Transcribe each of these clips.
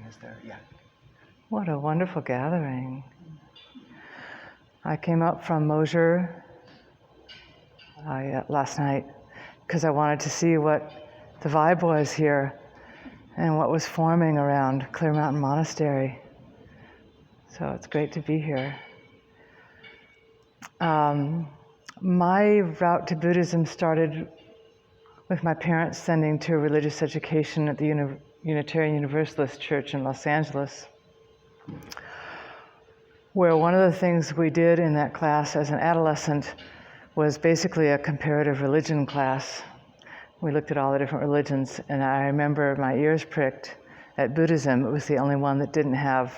is there? Yeah. What a wonderful gathering. I came up from Mosier last night because I wanted to see what the vibe was here and what was forming around Clear Mountain Monastery. So it's great to be here. My route to Buddhism started with my parents sending to religious education at the Unitarian Universalist Church in Los Angeles, where one of the things we did in that class as an adolescent was basically a comparative religion class. We looked at all the different religions, and I remember my ears pricked at Buddhism. It was the only one that didn't have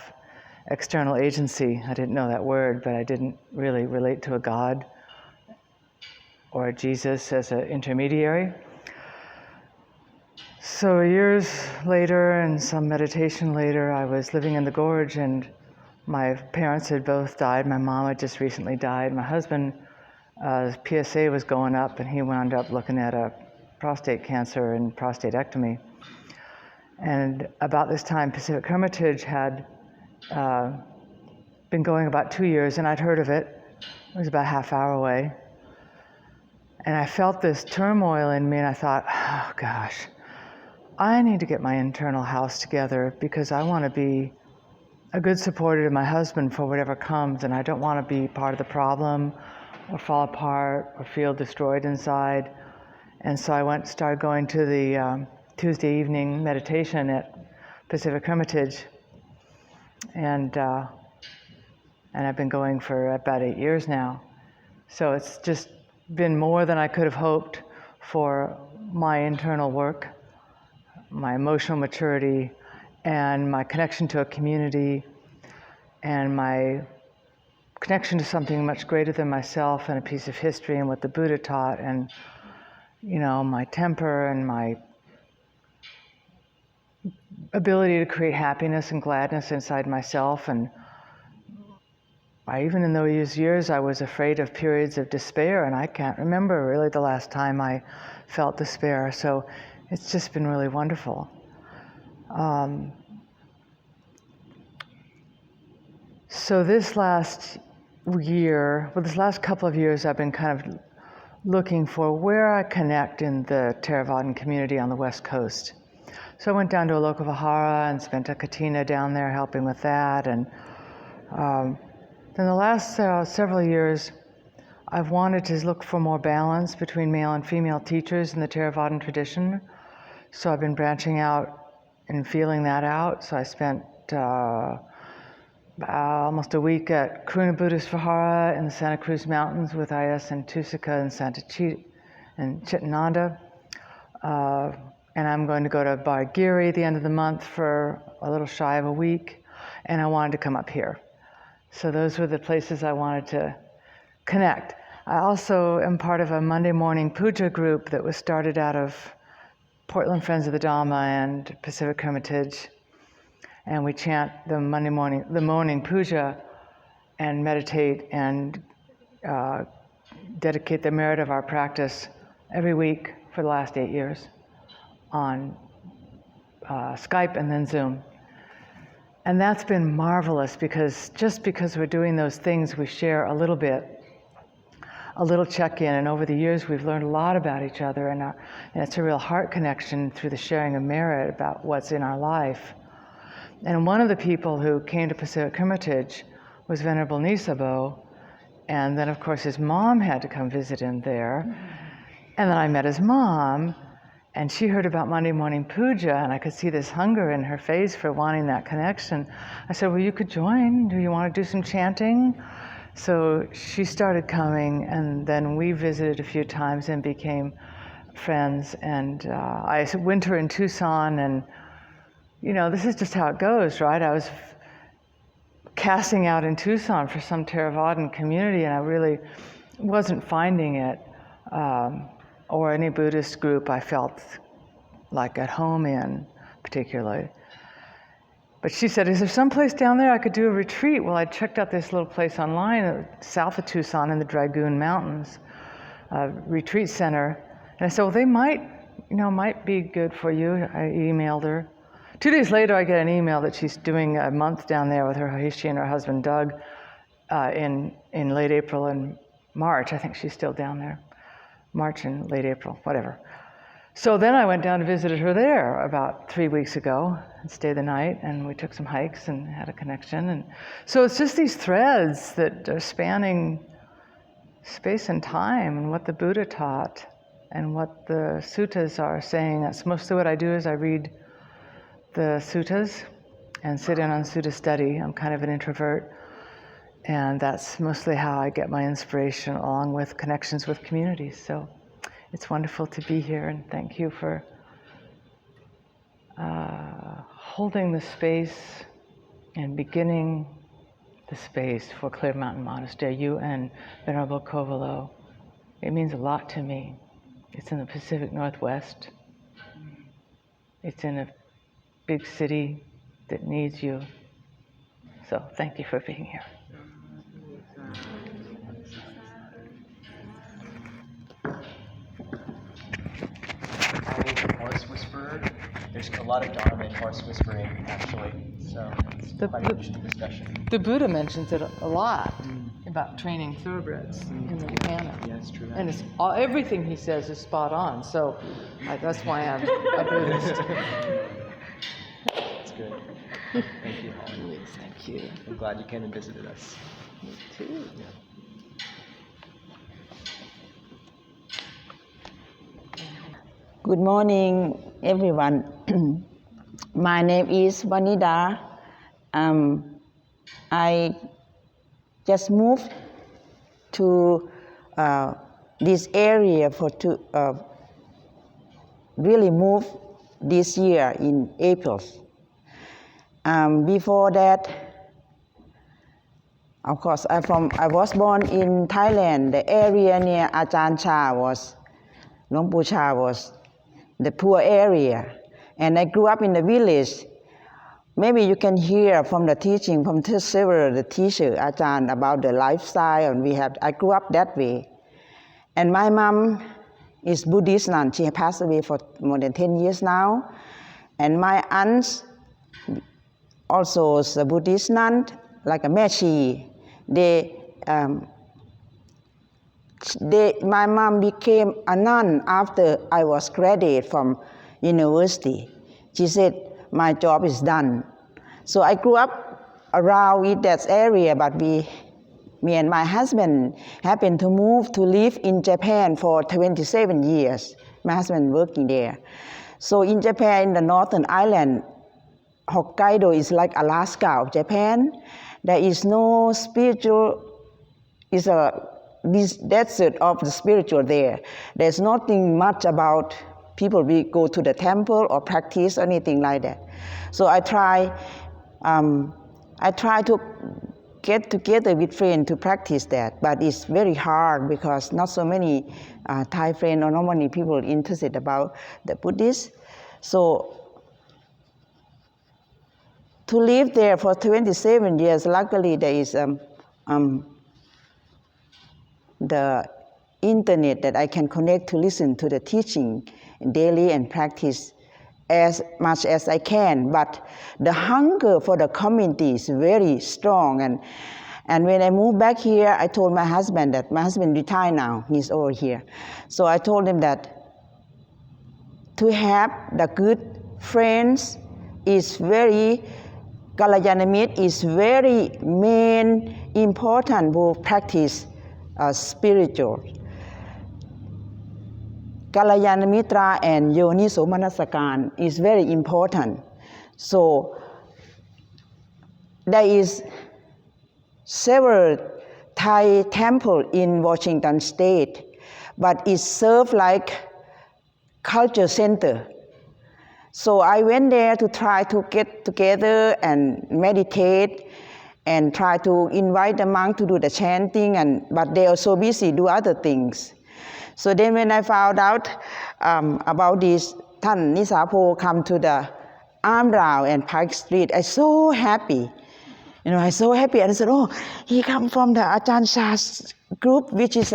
external agency. I didn't know that word, but I didn't really relate to a God or a Jesus as an intermediary. So years later and some meditation later, I was living in the gorge, and my parents had both died. My mom had just recently died. My husband, his PSA was going up, and he wound up looking at a prostate cancer and prostatectomy. And about this time, Pacific Hermitage had been going about 2 years, and I'd heard of it. It was about a half hour away. And I felt this turmoil in me, and I thought, oh gosh, I need to get my internal house together because I want to be a good supporter to my husband for whatever comes, and I don't want to be part of the problem or fall apart or feel destroyed inside. And so I started going to the Tuesday evening meditation at Pacific Hermitage, and I've been going for about 8 years now. So it's just been more than I could have hoped for my internal work, my emotional maturity, and my connection to a community, and my connection to something much greater than myself and a piece of history and what the Buddha taught, and my temper and my ability to create happiness and gladness inside myself. And even in those years, I was afraid of periods of despair, and I can't remember really the last time I felt despair. So it's just been really wonderful. So this last couple of years, I've been kind of looking for where I connect in the Theravadan community on the West Coast. So I went down to a local vihara and spent a katina down there helping with that. And then the last several years, I've wanted to look for more balance between male and female teachers in the Theravadan tradition. So I've been branching out and feeling that out. So I spent almost a week at Karuna Buddhist Vihara in the Santa Cruz Mountains with I.S. and Tusika and Chittananda. And I'm going to go to Bargiri the end of the month for a little shy of a week. And I wanted to come up here. So those were the places I wanted to connect. I also am part of a Monday morning puja group that was started out of Portland Friends of the Dhamma and Pacific Hermitage. And we chant the morning puja and meditate and dedicate the merit of our practice every week for the last 8 years on Skype and then Zoom. And that's been marvelous because we're doing those things, we share a little bit, a little check-in, and over the years we've learned a lot about each other, and it's a real heart connection through the sharing of merit about what's in our life. And one of the people who came to Pacific Hermitage was Venerable Nisabho, and then of course his mom had to come visit him there. And then I met his mom, and she heard about Monday morning puja, and I could see this hunger in her face for wanting that connection. I said, well, you could join. Do you want to do some chanting? So she started coming, and then we visited a few times and became friends. And I winter in Tucson, and this is just how it goes, right? I was casting out in Tucson for some Theravadan community, and I really wasn't finding it, or any Buddhist group I felt like at home in, particularly. But she said, is there some place down there I could do a retreat? Well, I checked out this little place online south of Tucson in the Dragoon Mountains, retreat center. And I said, well, they might be good for you. I emailed her 2 days later, I get an email that she's doing a month down there with her Haitian and her husband Doug in late April and March. I think she's still down there. March and late April, whatever. So then I went down and visited her there about 3 weeks ago and stayed the night, and we took some hikes and had a connection. And so it's just these threads that are spanning space and time and what the Buddha taught and what the suttas are saying. That's mostly what I do is I read the suttas and sit in on sutta study. I'm kind of an introvert, and that's mostly how I get my inspiration, along with connections with communities. So it's wonderful to be here, and thank you for holding the space and beginning the space for Clear Mountain Monastery, you and Venerable Kovalo. It means a lot to me. It's in the Pacific Northwest. It's in a big city that needs you. So thank you for being here. Horse whisperer. There's a lot of Dharma in horse whispering, actually. So it's quite an interesting discussion. The Buddha mentions it a lot about training thoroughbreds in the Vipana. Yeah, it's true. And it's everything he says is spot on. So that's why I'm a Buddhist. That's good. Thank you, Holly. Thank you. I'm glad you came and visited us. Me too. Yeah. Good morning, everyone. My name is Wanida. I just moved to this area really moved this year in April. Before that, of course, I was born in Thailand. The area near Ajahn Chah Luang Pu Cha was the poor area, and I grew up in the village. Maybe you can hear from the teaching from several the teachers, Ajahn, about the lifestyle, and I grew up that way. And my mom is Buddhist nun. She passed away for more than 10 years now. And my aunts also is a Buddhist nun, like a Mechi. My mom became a nun after I was graduated from university. She said, my job is done. So I grew up around in that area, but me and my husband happened to move to live in Japan for 27 years. My husband working there. So in Japan, in the northern island, Hokkaido is like Alaska of Japan. There is no spiritual, this desert of the spiritual there. There's nothing much about people we go to the temple or practice or anything like that. So I try to get together with friends to practice that, but it's very hard because not so many Thai friends or not many people interested about the Buddhist. So to live there for 27 years, luckily there is the internet that I can connect to listen to the teaching daily and practice as much as I can. But the hunger for the community is very strong. And when I moved back here, I told my husband that my husband retired now. He's over here. So I told him that to have the good friends is very, Kalyana is very main important to practice spiritual. Kalyana Mitra and Yoniso Manasakan is very important. So there is several Thai temple in Washington State, but it serves like culture center. So I went there to try to get together and meditate and try to invite the monk to do the chanting, but they are so busy do other things. So then when I found out about this, Tan Nisabho come to the Arm Round and Park Street, I so happy. I so happy. And I said, oh, he come from the Ajahn Chah's group, which is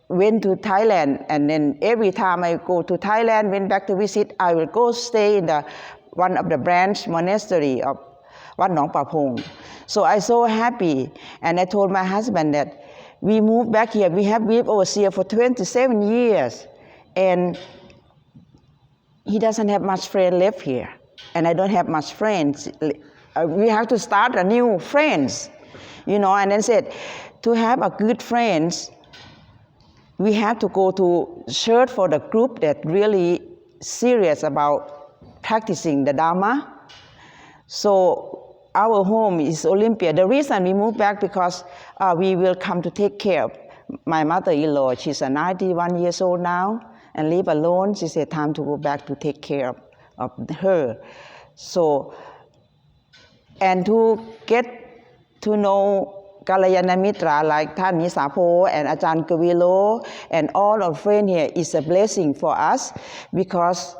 went to Thailand. And then every time I go to Thailand, went back to visit, I will go stay in the one of the branch monastery of Wat Nong Papong. So I so happy, and I told my husband that we moved back here. We have lived overseas for 27 years, and he doesn't have much friend left here, and I don't have much friends. We have to start a new friends, and then said, to have a good friends, we have to go to search for the group that really serious about practicing the Dharma. So our home is Olympia. The reason we moved back because we will come to take care of my mother-in-law. She's 91 years old now and live alone. She said time to go back to take care of her. So, and to get to know Kalyana Mitra like Tan Nisabho and Ajahn Kavilo and all our friends here is a blessing for us, because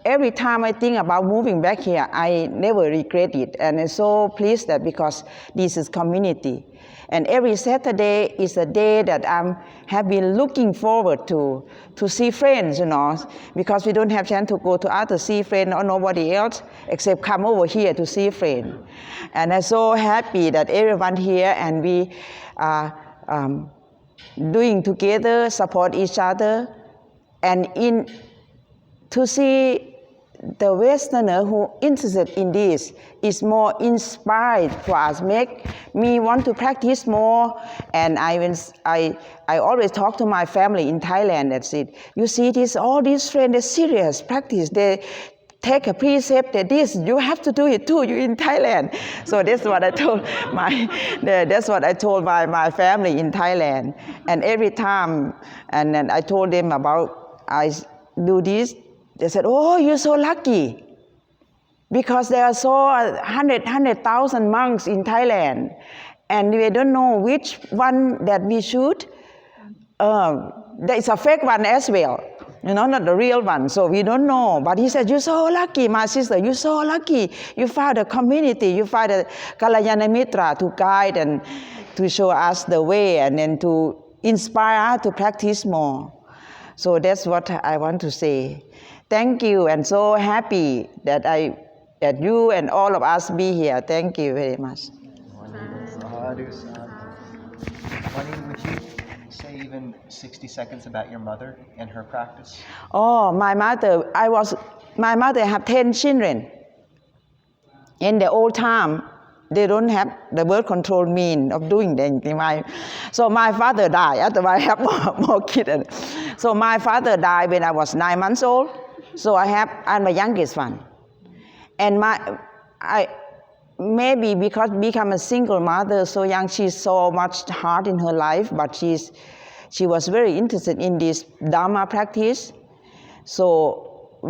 every time I think about moving back here, I never regret it, and I'm so pleased that because this is community. And every Saturday is a day that I have been looking forward to see friends, because we don't have chance to go to other see friends or nobody else except come over here to see friends. And I'm so happy that everyone here and we are doing together, support each other, and to see the Westerner who interested in this is more inspired for us, make me want to practice more. And I always talk to my family in Thailand and said, you see all these friends, they're serious practice, they take a precept that this, you have to do it too, you're in Thailand. So that's what I told my family in Thailand. And every time, and then I told them about, I do this, they said, oh, you're so lucky, because there are so 100,000 monks in Thailand, and we don't know which one that we should. There is a fake one as well, not the real one, so we don't know. But he said, you're so lucky, my sister, you're so lucky. You found a community, you found a Kalyana Mitra to guide and to show us the way, and then to inspire us to practice more. So that's what I want to say. Thank you, and so happy that you and all of us be here. Thank you very much. Wanida, would you say even 60 seconds about your mother and her practice? Oh, my mother have 10 children. In the old time, they don't have the birth control mean of doing that. So my father died, otherwise I have more kids. So my father died when I was 9 months old. So I'm the youngest one. And maybe because become a single mother so young, she's so much hard in her life, but she was very interested in this Dharma practice. So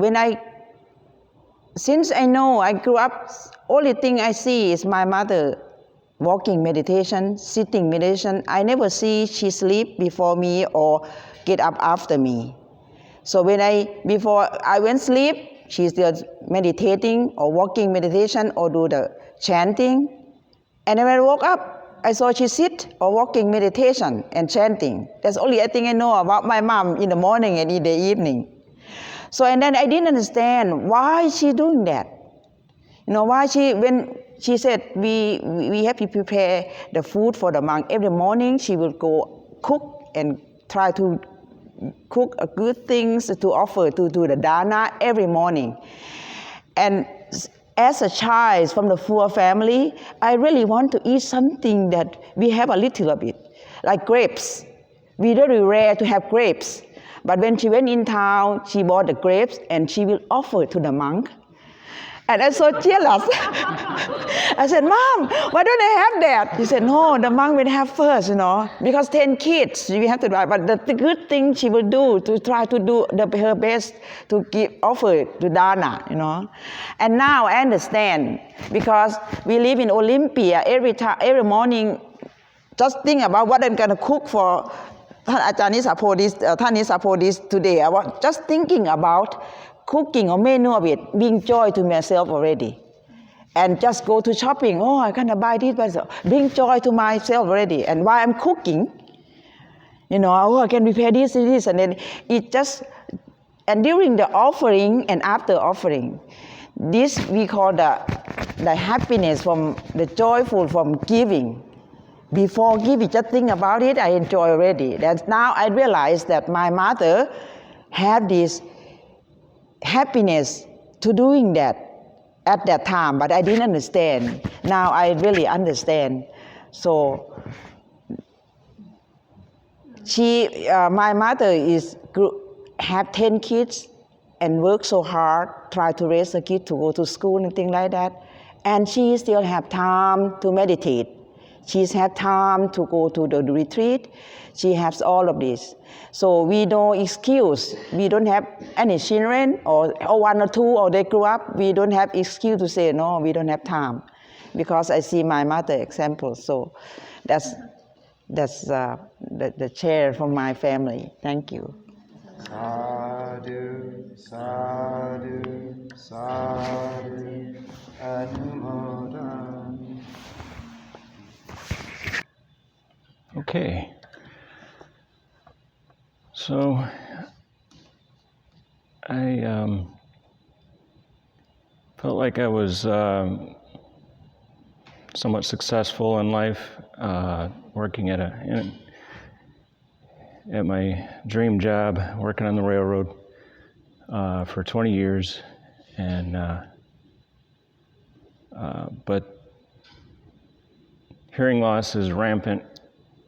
since I grew up, only thing I see is my mother walking meditation, sitting meditation. I never see she sleep before me or get up after me. So before I went sleep, she's still meditating or walking meditation or do the chanting. And then when I woke up, I saw she sit or walking meditation and chanting. That's only thing I know about my mom in the morning and in the evening. So and then I didn't understand why she doing that. Why when she said we have to prepare the food for the monk every morning, she will go cook and try to cook good things to offer to the dana every morning. And as a child from the poor family, I really want to eat something that we have a little of it, like grapes. We very rare to have grapes. But when she went in town, she bought the grapes and she will offer to the monk. And I was so jealous. I said, Mom, why don't I have that? He said, no, the monk will have first, because 10 kids, you have to buy. But the good thing she will do, to try to do her best to offer to Dana, And now I understand, because we live in Olympia, every morning, just think about what I'm going to cook for Tan Nisabho this today. I was just thinking about cooking or menu of it, being joy to myself already. And just go to shopping, I'm going to buy this, bring joy to myself already. And while I'm cooking, I can prepare this, and then it just And during the offering and after offering, this we call the happiness from the joyful from giving. Before giving, just think about it, I enjoy already. That now I realize that my mother had this happiness to doing that at that time, but I didn't understand. Now I really understand. So my mother have 10 kids and work so hard, try to raise the kids to go to school and things like that. And she still have time to meditate. She's had time to go to the retreat. She has all of this. So we no excuse. We don't have any children or one or two, or they grew up. We don't have excuse to say, no, we don't have time. Because I see my mother example. So that's the chair from my family. Thank you. Sadhu, sadhu, sadhu, anumodam. Okay. So I felt like I was somewhat successful in life, working at my dream job, working on the railroad for 20 years, and but hearing loss is rampant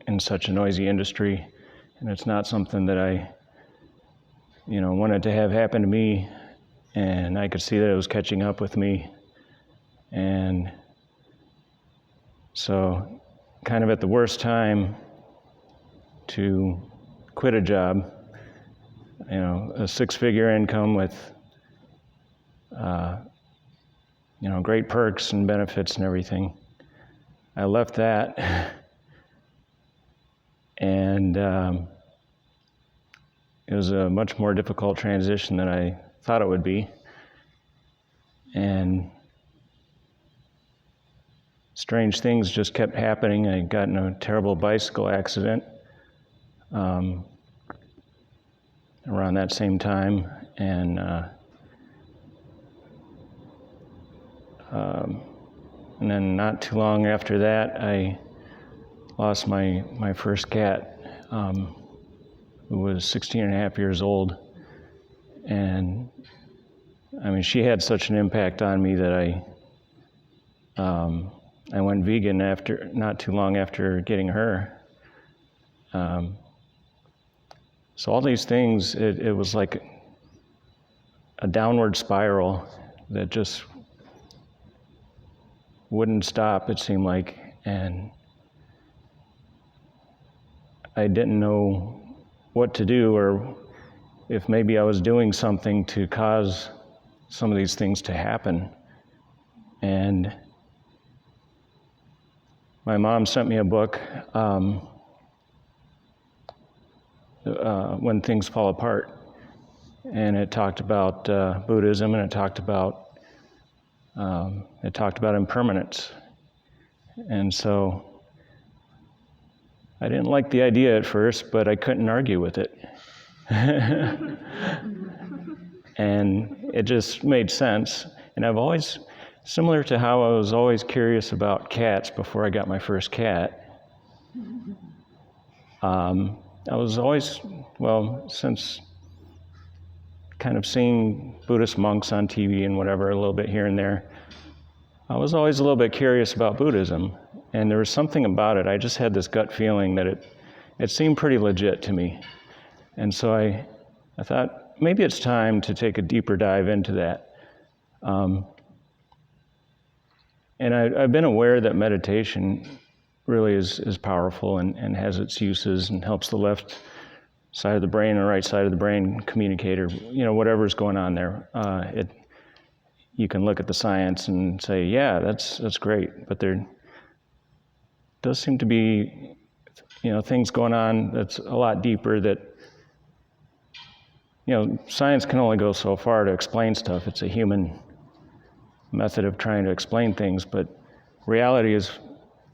in such a noisy industry, and it's not something that I, wanted to have happen to me, and I could see that it was catching up with me, and so kind of at the worst time to quit a job, a six-figure income with, great perks and benefits and everything. I left that, and it was a much more difficult transition than I thought it would be. And strange things just kept happening. I got in a terrible bicycle accident around that same time, and then not too long after that, I lost my first cat, who was 16 and a half years old. And she had such an impact on me that I went vegan not too long after getting her. So all these things, it was like a downward spiral that just wouldn't stop, it seemed like, and I didn't know what to do, or if maybe I was doing something to cause some of these things to happen. And my mom sent me a book, When Things Fall Apart, and it talked about Buddhism, and it talked about impermanence. And so I didn't like the idea at first, but I couldn't argue with it. And it just made sense. And I've always, similar to how I was always curious about cats before I got my first cat, I was always, since kind of seeing Buddhist monks on TV and whatever, a little bit here and there, I was always a little bit curious about Buddhism. And there was something about it. I just had this gut feeling that it seemed pretty legit to me. And so I thought, maybe it's time to take a deeper dive into that. And I've been aware that meditation really is powerful and has its uses and helps the left side of the brain and right side of the brain communicate, or whatever's going on there. You can look at the science and say, yeah, that's great, but there does seem to be things going on that's a lot deeper that science can only go so far to explain stuff. It's a human method of trying to explain things, but reality is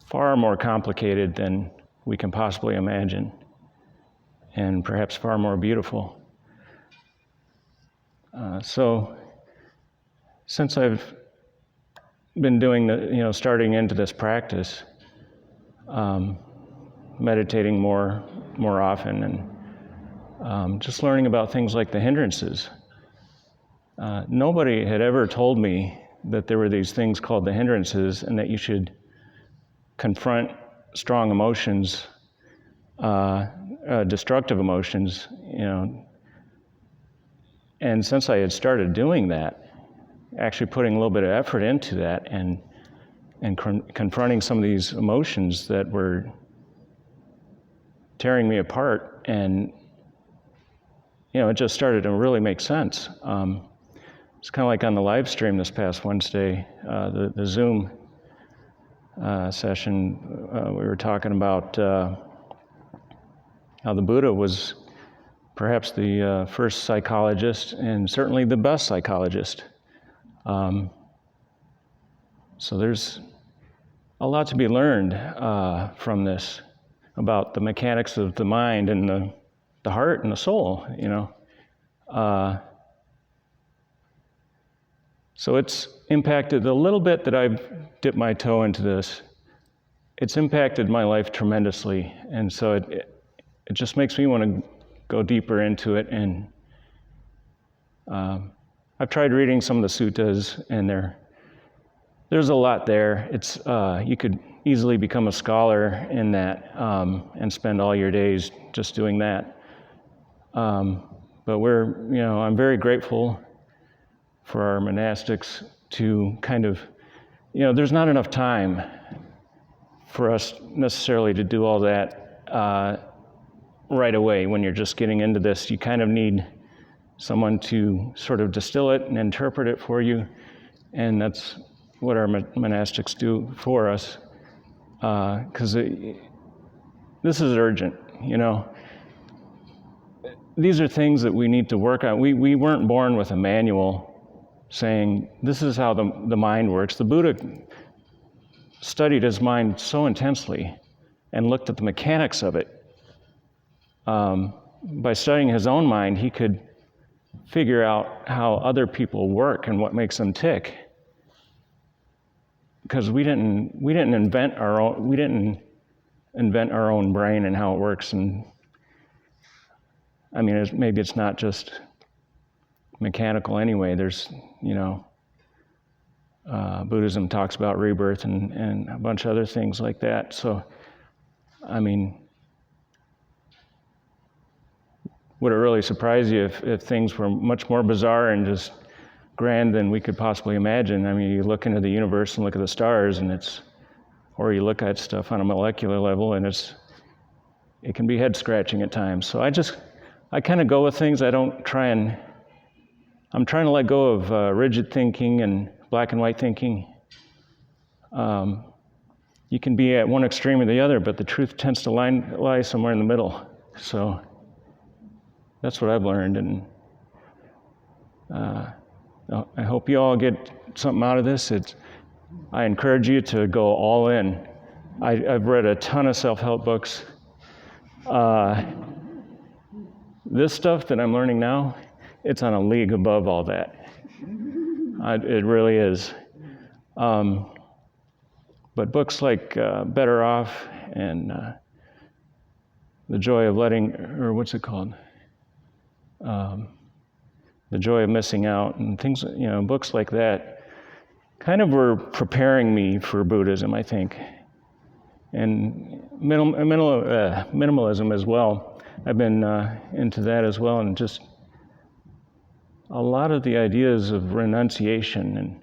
far more complicated than we can possibly imagine, and perhaps far more beautiful. So since I've been doing starting into this practice, meditating more often, and just learning about things like the hindrances. Nobody had ever told me that there were these things called the hindrances, and that you should confront strong emotions, destructive emotions, And since I had started doing that, actually putting a little bit of effort into that, and confronting some of these emotions that were tearing me apart, and it just started to really make sense. It's kind of like on the live stream this past Wednesday, the Zoom session, we were talking about how the Buddha was perhaps the first psychologist, and certainly the best psychologist. So there's a lot to be learned from this, about the mechanics of the mind and the heart and the soul, So it's impacted the little bit that I've dipped my toe into this. It's impacted my life tremendously, and so it just makes me want to go deeper into it. And I've tried reading some of the suttas, and there's a lot there. It's you could easily become a scholar in that, and spend all your days just doing that. But I'm very grateful for our monastics to kind of, there's not enough time for us necessarily to do all that right away. When you're just getting into this, you kind of need someone to sort of distill it and interpret it for you, and that's what our monastics do for us, because this is urgent, These are things that we need to work on. We weren't born with a manual saying, this is how the mind works. The Buddha studied his mind so intensely and looked at the mechanics of it. By studying his own mind, he could figure out how other people work and what makes them tick. Because we didn't invent our own brain and how it works. And I mean, maybe it's not just mechanical anyway. There's, Buddhism talks about rebirth and a bunch of other things like that. So, I mean, would it really surprise you if things were much more bizarre and just grand than we could possibly imagine? I mean, you look into the universe and look at the stars, or you look at stuff on a molecular level, and it can be head scratching at times. So I kind of go with things. I'm trying to let go of rigid thinking and black and white thinking. You can be at one extreme or the other, but the truth tends to lie somewhere in the middle. So that's what I've learned, and I hope you all get something out of this. I encourage you to go all in. I've read a ton of self-help books. This stuff that I'm learning now, it's on a league above all that. It really is. But books like Better Off and The Joy of Letting, or what's it called? The Joy of Missing Out, and things, books like that kind of were preparing me for Buddhism, I think. And minimalism as well. I've been into that as well, and just a lot of the ideas of renunciation, and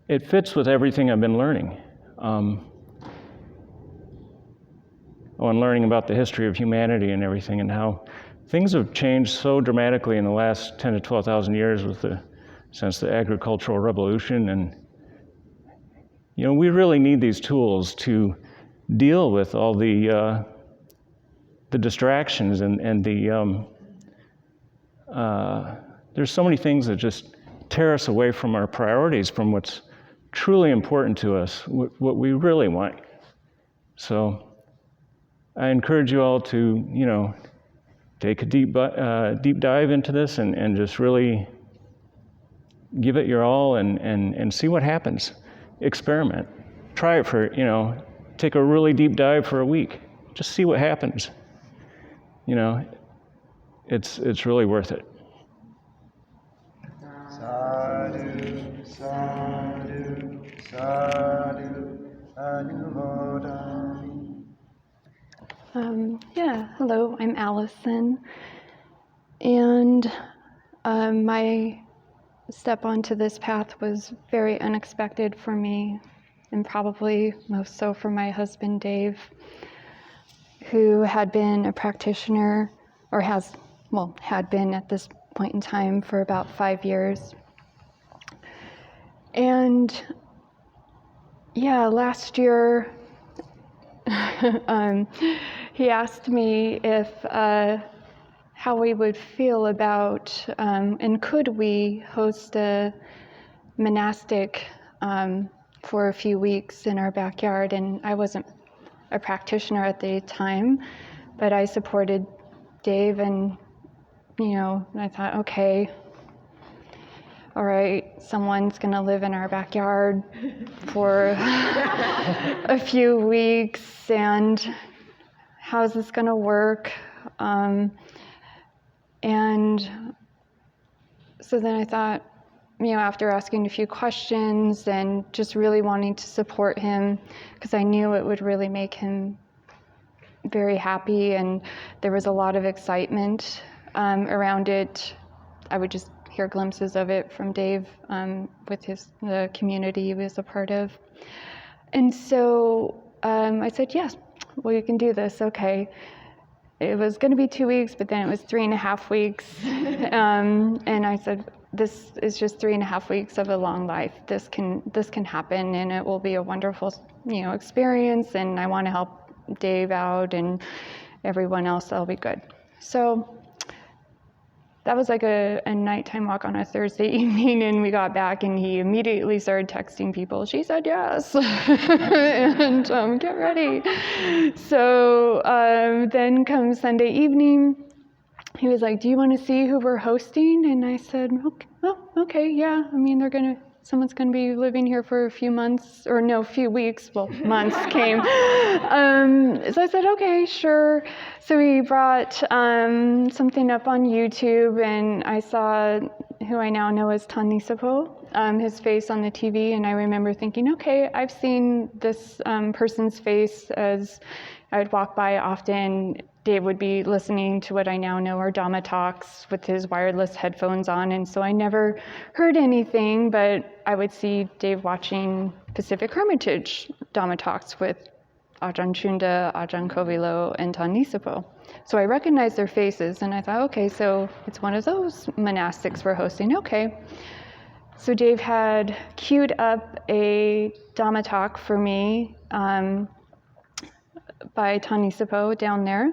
it fits with everything I've been learning. And learning about the history of humanity and everything, and how things have changed so dramatically in the last 10 to 12,000 years since the agricultural revolution. And we really need these tools to deal with all the distractions and there's so many things that just tear us away from our priorities, from what's truly important to us, what we really want. So I encourage you all to, take a deep dive into this and just really give it your all and see what happens. Experiment. Try it for, take a really deep dive for a week. Just see what happens. It's really worth it. Sadhu, sadhu, sadhu, anumodami. Hello, I'm Alison. And my step onto this path was very unexpected for me, and probably most so for my husband, Dave, who had been a practitioner, or had been at this point in time for about 5 years. And last year, he asked me if how we would feel about and could we host a monastic for a few weeks in our backyard. And I wasn't a practitioner at the time, but I supported Dave, and I thought, okay, all right, someone's gonna live in our backyard for a few weeks, and how's this gonna work? And so then I thought, after asking a few questions and just really wanting to support him, because I knew it would really make him very happy, and there was a lot of excitement around it. I would just hear glimpses of it from Dave with the community he was a part of. And so I said, yes, well, you can do this, okay. It was going to be 2 weeks, but then it was 3.5 weeks. And I said, this is just 3.5 weeks of a long life. This can happen, and it will be a wonderful, experience. And I want to help Dave out, and everyone else. That'll be good. So that was like a nighttime walk on a Thursday evening, and we got back, and he immediately started texting people. She said yes, and get ready. So then comes Sunday evening, he was like, do you want to see who we're hosting? And I said, okay, yeah. I mean, someone's going to be living here for a few months, or no, few weeks. Well, months came. So I said, okay, sure. So he brought something up on YouTube, and I saw who I now know as Tan Nisabho, his face on the TV, and I remember thinking, okay, I've seen this person's face as I'd walk by often. Dave would be listening to what I now know are Dhamma talks with his wireless headphones on, and so I never heard anything, but I would see Dave watching Pacific Hermitage Dhamma talks with Ajahn Chunda, Ajahn Kovilo, and Tan Nisabho. So I recognized their faces, and I thought, okay, so it's one of those monastics we're hosting, okay. So Dave had queued up a Dhamma talk for me by Tan Nisabho down there,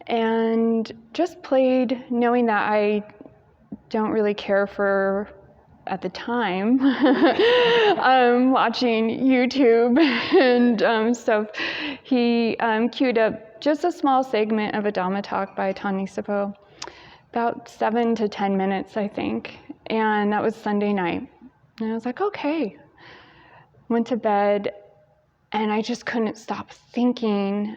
and just played, knowing that I don't really care for, at the time, watching YouTube and stuff. He queued up just a small segment of a Dhamma talk by Tan Nisabho, about 7 to 10 minutes, I think, and that was Sunday night. And I was like, okay. Went to bed, and I just couldn't stop thinking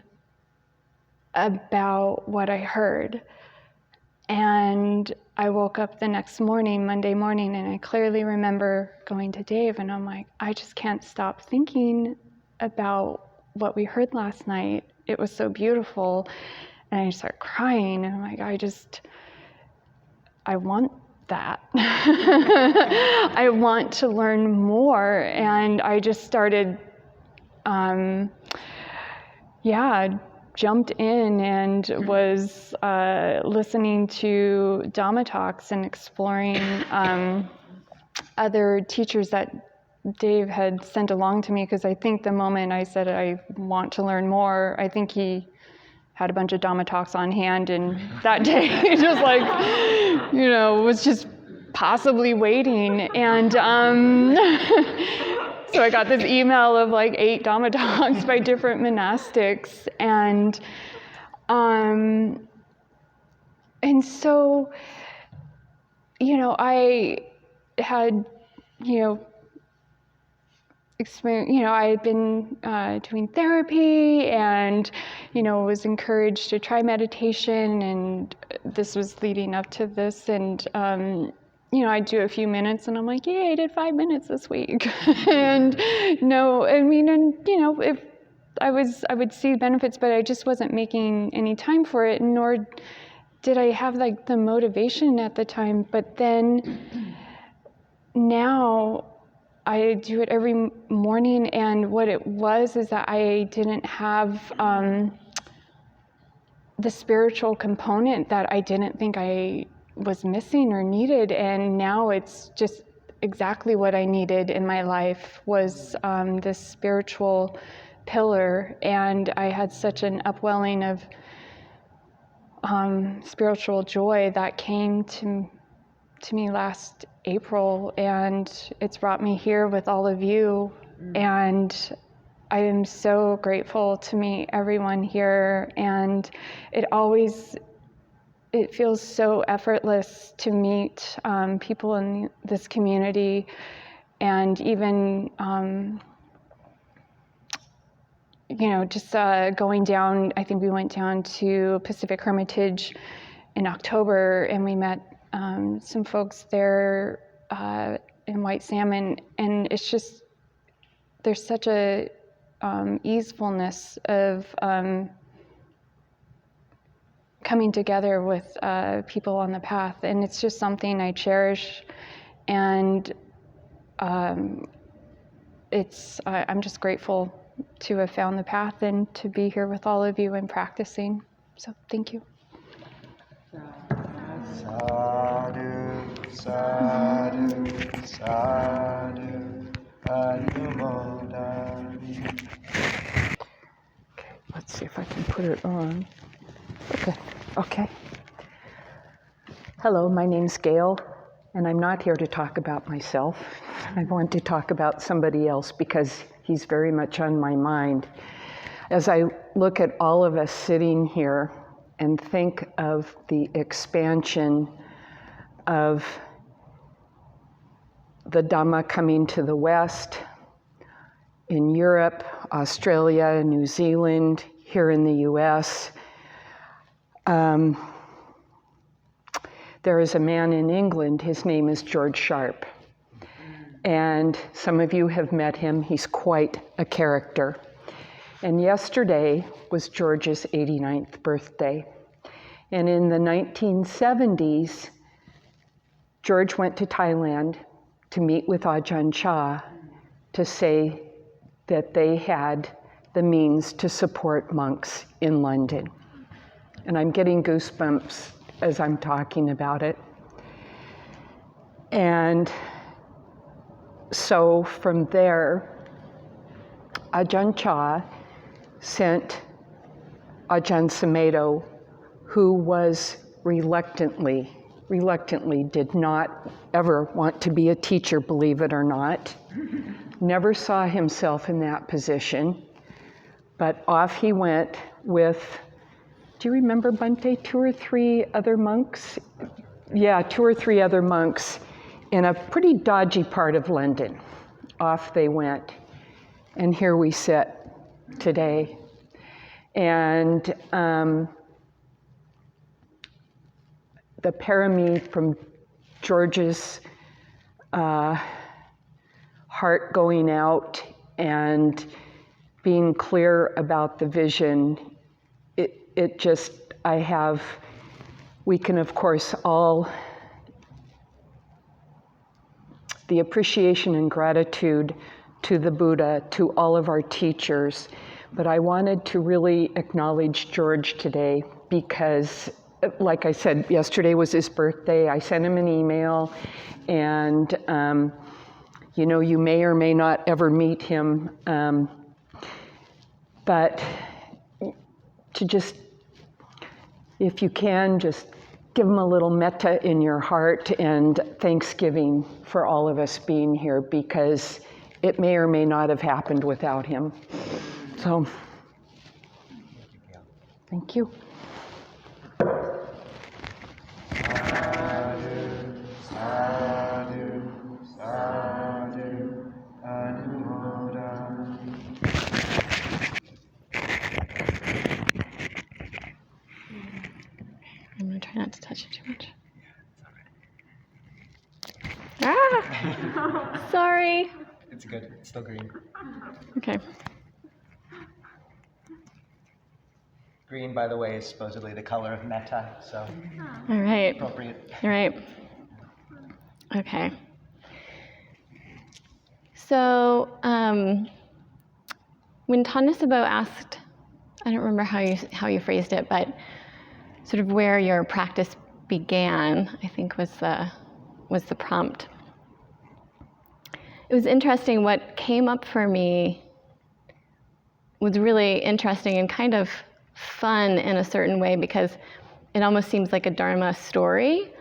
about what I heard. And I woke up the next morning, Monday morning, and I clearly remember going to Dave, and I'm like, I just can't stop thinking about what we heard last night. It was so beautiful. And I start crying, and I'm like, I want that. I want to learn more. And I just started, jumped in and was listening to Dhamma talks and exploring other teachers that Dave had sent along to me, because I think the moment I said I want to learn more, I think he had a bunch of Dhamma talks on hand, and that day just was just possibly waiting. And so I got this email of 8 Dhamma talks by different monastics, and And so, I had, experience, I had been doing therapy and, was encouraged to try meditation, and this was leading up to this. And, I'd do a few minutes and I'm like, yay, I did 5 minutes this week. And if I would see benefits, but I just wasn't making any time for it, nor did I have like the motivation at the time. But then now I do it every morning, and what it was is that I didn't have the spiritual component that I didn't think I was missing or needed, and now it's just exactly what I needed in my life was this spiritual pillar. And I had such an upwelling of spiritual joy that came to me last April, and it's brought me here with all of you. And I am so grateful to meet everyone here, and it feels so effortless to meet people in this community. And even just going down, I think we went down to Pacific Hermitage in October, and we met some folks there in White Salmon, and it's just, there's such a easefulness of coming together with people on the path, and it's just something I cherish. And I'm just grateful to have found the path and to be here with all of you and practicing. So thank you. Sadhu, sadhu, sadhu, Anumodami. Okay, let's see if I can put it on. Okay. Hello, my name's Gail, and I'm not here to talk about myself. I want to talk about somebody else because he's very much on my mind. As I look at all of us sitting here and think of the expansion of the Dhamma coming to the West, in Europe, Australia, New Zealand, here in the US. There is a man in England, his name is George Sharp. And some of you have met him, he's quite a character. And yesterday was George's 89th birthday. And in the 1970s, George went to Thailand to meet with Ajahn Chah to say that they had the means to support monks in London. And I'm getting goosebumps as I'm talking about it. And so from there, Ajahn Chah sent Ajahn Sumedho, who was reluctantly did not ever want to be a teacher, believe it or not, never saw himself in that position, but off he went with, do you remember, Bhante, 2 or 3 other monks? Yeah, 2 or 3 other monks in a pretty dodgy part of London. Off they went, and here we sit today. And the parami from George's heart going out and being clear about the vision, it just, we can of course all, the appreciation and gratitude to the Buddha, to all of our teachers, but I wanted to really acknowledge George today because, like I said, yesterday was his birthday. I sent him an email, and you may or may not ever meet him, but to just, if you can, just give him a little metta in your heart and thanksgiving for all of us being here, because it may or may not have happened without him. So, thank you. Ah, sorry. It's good. It's still green. Okay. Green, by the way, is supposedly the color of metta, so All right. appropriate. All right. Okay. So when Tan Nisabho asked, I don't remember how you phrased it, but sort of where your practice began, I think was the prompt. It was interesting. What came up for me was really interesting and kind of fun in a certain way, because it almost seems like a Dharma story.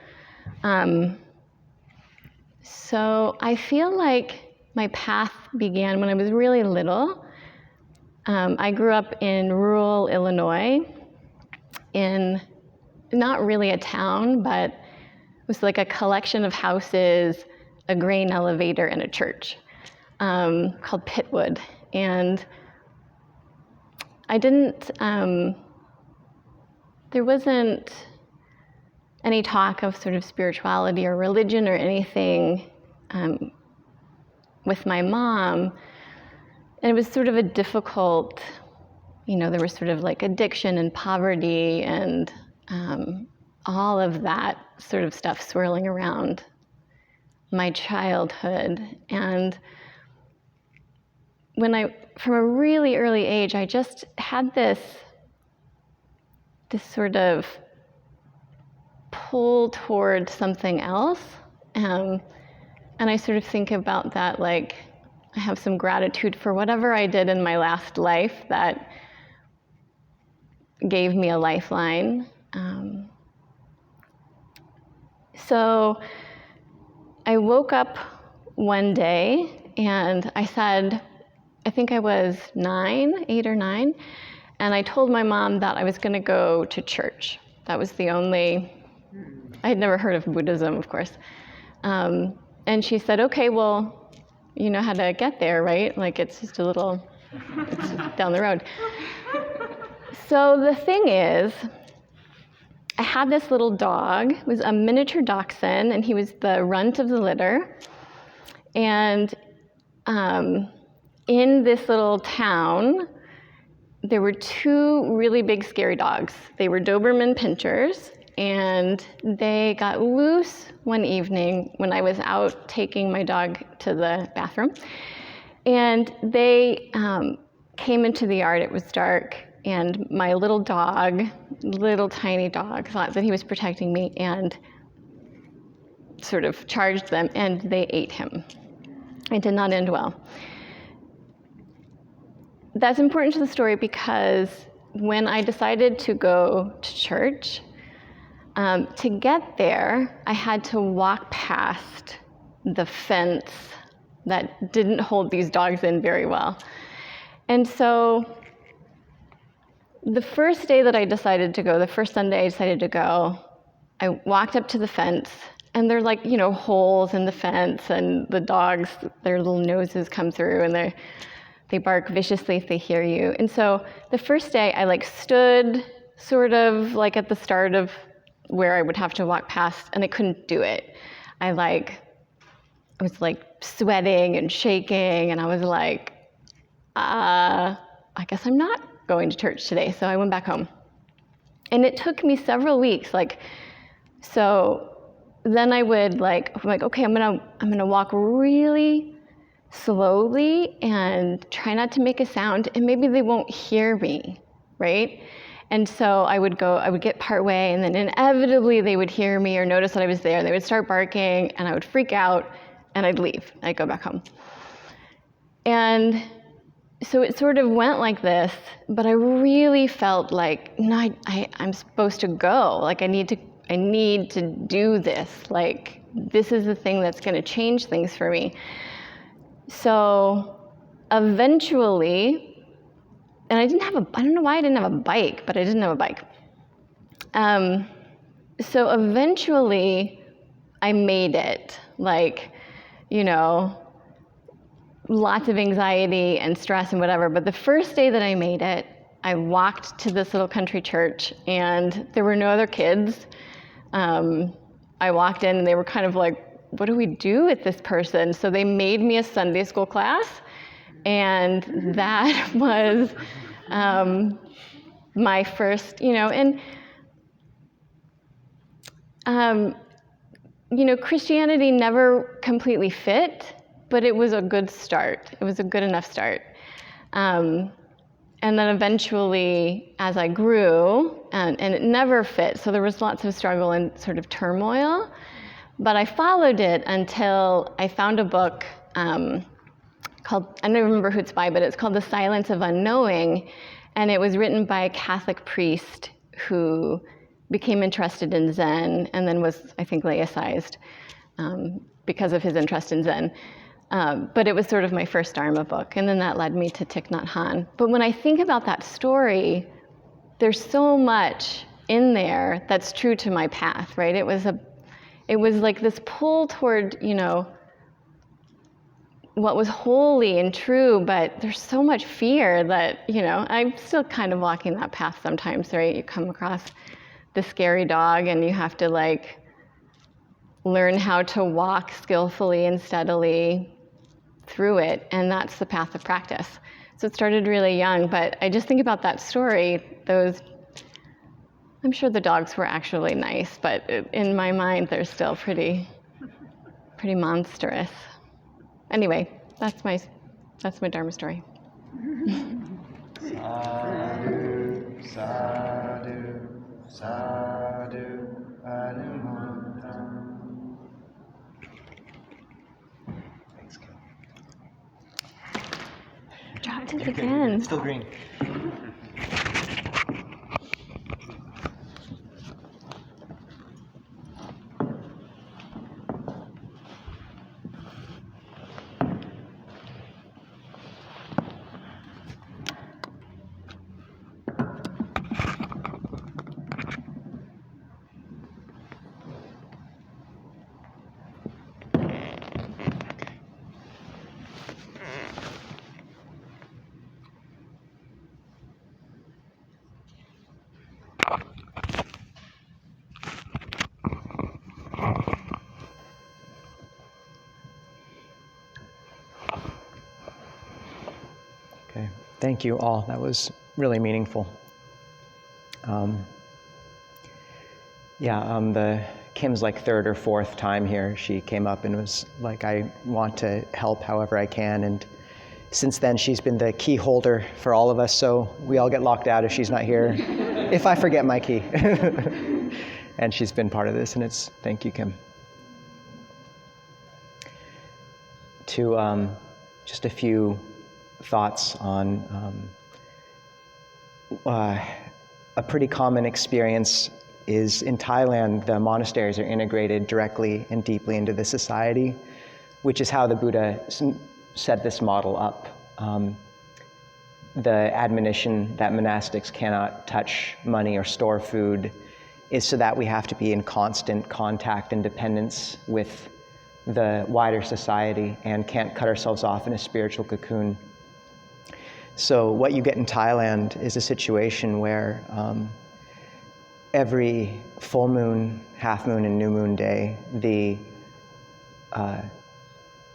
So I feel like my path began when I was really little. I grew up in rural Illinois, in not really a town, but it was like a collection of houses, a grain elevator, and a church called Pitwood. And I didn't, there wasn't any talk of sort of spirituality or religion or anything with my mom. And it was sort of a difficult, there was sort of like addiction and poverty and all of that sort of stuff swirling around my childhood. And from a really early age, I just had this sort of pull toward something else. And I sort of think about that, like, I have some gratitude for whatever I did in my last life that gave me a lifeline. So I woke up one day and I said, I think I was 8 or 9, and I told my mom that I was going to go to church. That was the only, I had never heard of Buddhism, of course. And she said, okay, well, you know how to get there, right? Like, it's just it's just down the road. So the thing is, I had this little dog. It was a miniature dachshund, and he was the runt of the litter. And in this little town, there were 2 really big scary dogs. They were Doberman pinschers, and they got loose one evening when I was out taking my dog to the bathroom. And they came into the yard. It was dark, and my little tiny dog, thought that he was protecting me and sort of charged them, and they ate him. It did not end well. That's important to the story because when I decided to go to church, to get there, I had to walk past the fence that didn't hold these dogs in very well. And so the first day that I decided to go, the first Sunday I decided to go, I walked up to the fence, and there are like, holes in the fence, and the dogs, their little noses come through, and they bark viciously if they hear you. And so the first day I stood sort of like at the start of where I would have to walk past, and I couldn't do it. I was sweating and shaking, and I was like, I guess I'm not going to church today. So I went back home. And it took me several weeks. So then I would okay, I'm gonna walk really slowly and try not to make a sound, and maybe they won't hear me, right? And so I would get part way, and then inevitably they would hear me or notice that I was there. They would start barking, and I would freak out, and I'd leave. I'd go back home. And so it sort of went like this, but I really felt like, no, I'm supposed to go. I need to do this. This is the thing that's going to change things for me. So eventually, and I don't know why I didn't have a bike, but I didn't have a bike. So eventually I made it, lots of anxiety and stress and whatever. But the first day that I made it, I walked to this little country church, and there were no other kids. I walked in, and they were kind of what do we do with this person? So they made me a Sunday school class, and that was my first, Christianity never completely fit, but it was a good start. It was a good enough start. And then eventually, as I grew, and it never fit, so there was lots of struggle and sort of turmoil, but I followed it until I found a book called, I don't remember who it's by, but it's called The Silence of Unknowing, and it was written by a Catholic priest who became interested in Zen and then was, I think, laicized because of his interest in Zen. But it was sort of my first Dharma book, and then that led me to Thich Nhat Hanh. But when I think about that story, there's so much in there that's true to my path, right? It was like this pull toward, what was holy and true, but there's so much fear that, I'm still kind of walking that path sometimes, right? You come across the scary dog and you have to learn how to walk skillfully and steadily through it, and that's the path of practice. So it started really young, but I just think about that story, I'm sure the dogs were actually nice, but in my mind, they're still pretty monstrous. Anyway, that's my Dharma story. Sadhu, sadhu, sadhu, Anumodanam. Thanks, Gail. Dropped it again. It's still green. Okay, thank you all. That was really meaningful. Kim's third or fourth time here. She came up and was like, I want to help however I can. And since then, she's been the key holder for all of us, so we all get locked out if she's not here, if I forget my key. And she's been part of this, and thank you, Kim. To just a few thoughts on a pretty common experience is in Thailand, the monasteries are integrated directly and deeply into the society, which is how the Buddha set this model up. The admonition that monastics cannot touch money or store food is so that we have to be in constant contact and dependence with the wider society and can't cut ourselves off in a spiritual cocoon. So what you get in Thailand is a situation where every full moon, half moon, and new moon day, the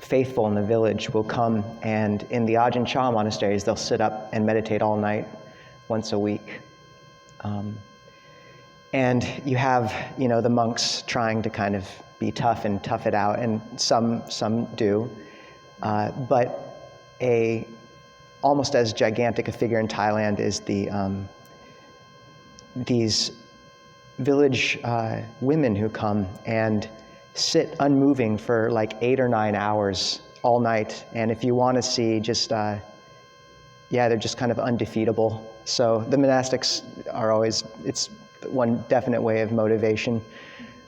faithful in the village will come, and in the Ajahn Chah monasteries, they'll sit up and meditate all night, once a week. And you have, the monks trying to kind of be tough and tough it out, and some do. But almost as gigantic a figure in Thailand is these village women who come and sit unmoving for 8 or 9 hours all night. And if you want to see they're just kind of undefeatable. So the monastics are always, it's one definite way of motivation.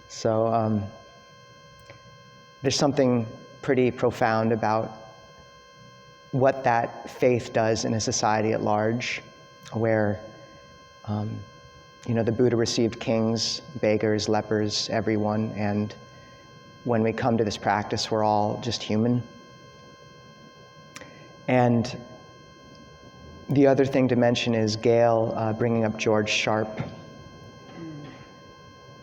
So there's something pretty profound about what that faith does in a society at large, where the Buddha received kings, beggars, lepers, everyone, and when we come to this practice, we're all just human. And the other thing to mention is Gail bringing up George Sharp.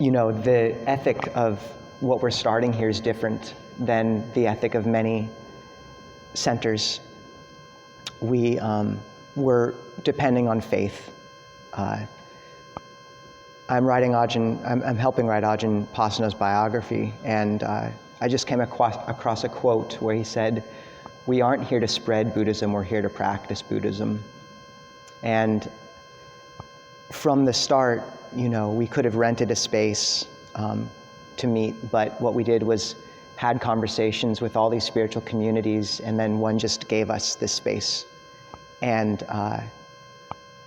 The ethic of what we're starting here is different than the ethic of many centers. We're depending on faith. I'm helping write Ajahn Pasano's biography, and I just came across a quote where he said, "We aren't here to spread Buddhism, we're here to practice Buddhism." And from the start, we could have rented a space to meet, but what we did was had conversations with all these spiritual communities, and then one just gave us this space. And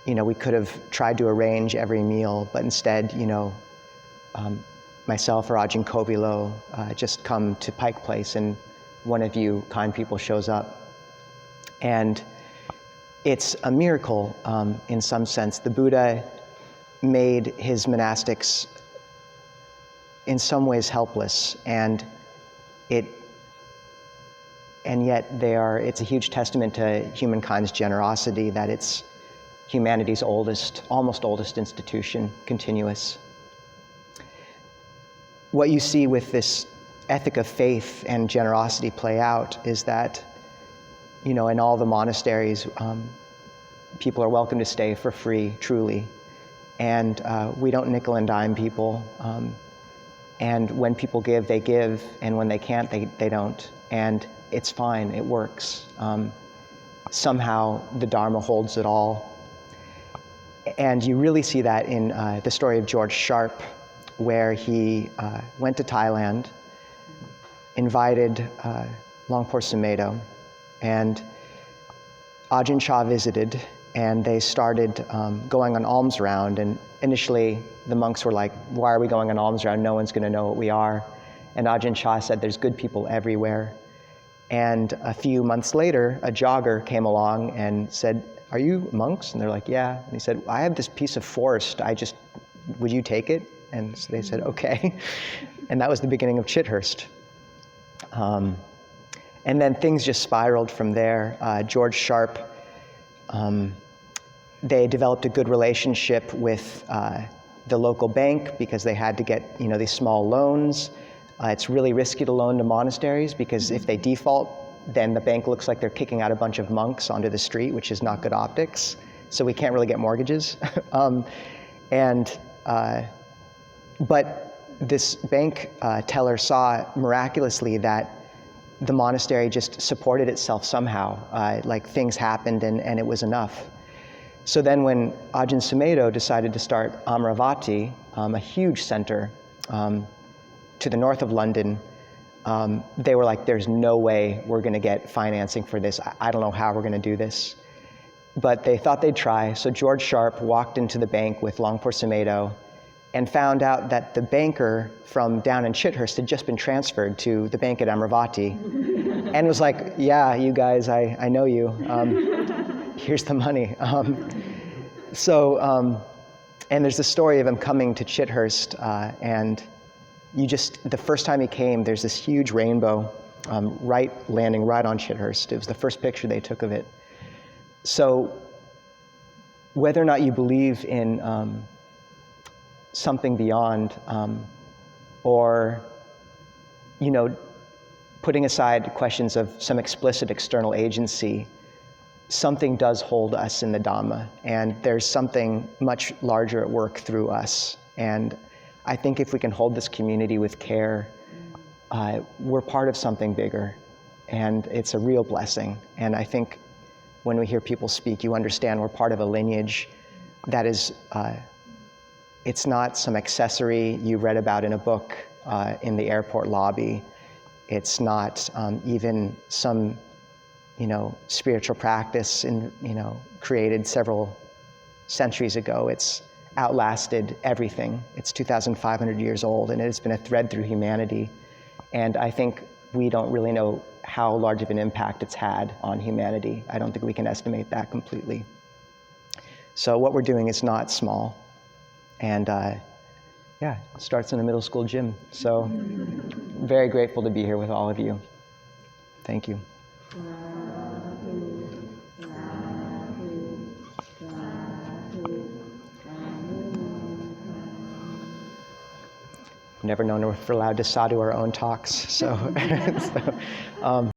we could have tried to arrange every meal, but instead, myself or Ajahn Kovilo just come to Pike Place, and one of you kind people shows up. And it's a miracle in some sense. The Buddha made his monastics in some ways helpless, and yet it's a huge testament to humankind's generosity that it's humanity's almost oldest institution, continuous. What you see with this ethic of faith and generosity play out is that, in all the monasteries, people are welcome to stay for free, truly. And we don't nickel and dime people. And when people give, they give. And when they can't, they don't. And it's fine, it works. Somehow the Dharma holds it all. And you really see that in the story of George Sharp, where he went to Thailand, invited Longpo Sumedho, and Ajahn Chah visited, and they started going on alms round. And initially, the monks were like, "Why are we going on alms round? No one's going to know what we are." And Ajahn Chah said, "There's good people everywhere." And a few months later, a jogger came along and said, "Are you monks?" And they're like, "Yeah." And he said, "I have this piece of forest. Would you take it?" And so they said, "Okay." And that was the beginning of Chithurst. And then things just spiraled from there. George Sharp, they developed a good relationship with the local bank because they had to get these small loans. It's really risky to loan to monasteries because if they default, then the bank looks like they're kicking out a bunch of monks onto the street, which is not good optics. So we can't really get mortgages. But this bank teller saw miraculously that the monastery just supported itself somehow. Like things happened and it was enough. So then when Ajahn Sumedho decided to start Amaravati, a huge center to the north of London, they were like, "There's no way we're going to get financing for this. I don't know how we're going to do this." But they thought they'd try. So George Sharp walked into the bank with Longpo Sumedho and found out that the banker from down in Chithurst had just been transferred to the bank at Amaravati and was like, "Yeah, you guys, I know you. Here's the money." And there's the story of him coming to Chithurst, and the first time he came, there's this huge rainbow landing right on Chithurst. It was the first picture they took of it. So whether or not you believe in something beyond, or putting aside questions of some explicit external agency, something does hold us in the Dhamma, and there's something much larger at work through us. And I think if we can hold this community with care, we're part of something bigger, and it's a real blessing. And I think when we hear people speak, you understand we're part of a lineage that is, it's not some accessory you read about in a book in the airport lobby. It's not even some, spiritual practice created several centuries ago. It's outlasted everything. It's 2,500 years old, and it's been a thread through humanity. And I think we don't really know how large of an impact it's had on humanity. I don't think we can estimate that completely. So what we're doing is not small. And it starts in the middle school gym. So very grateful to be here with all of you. Thank you. never known if we're allowed to sadhu our own talks. So,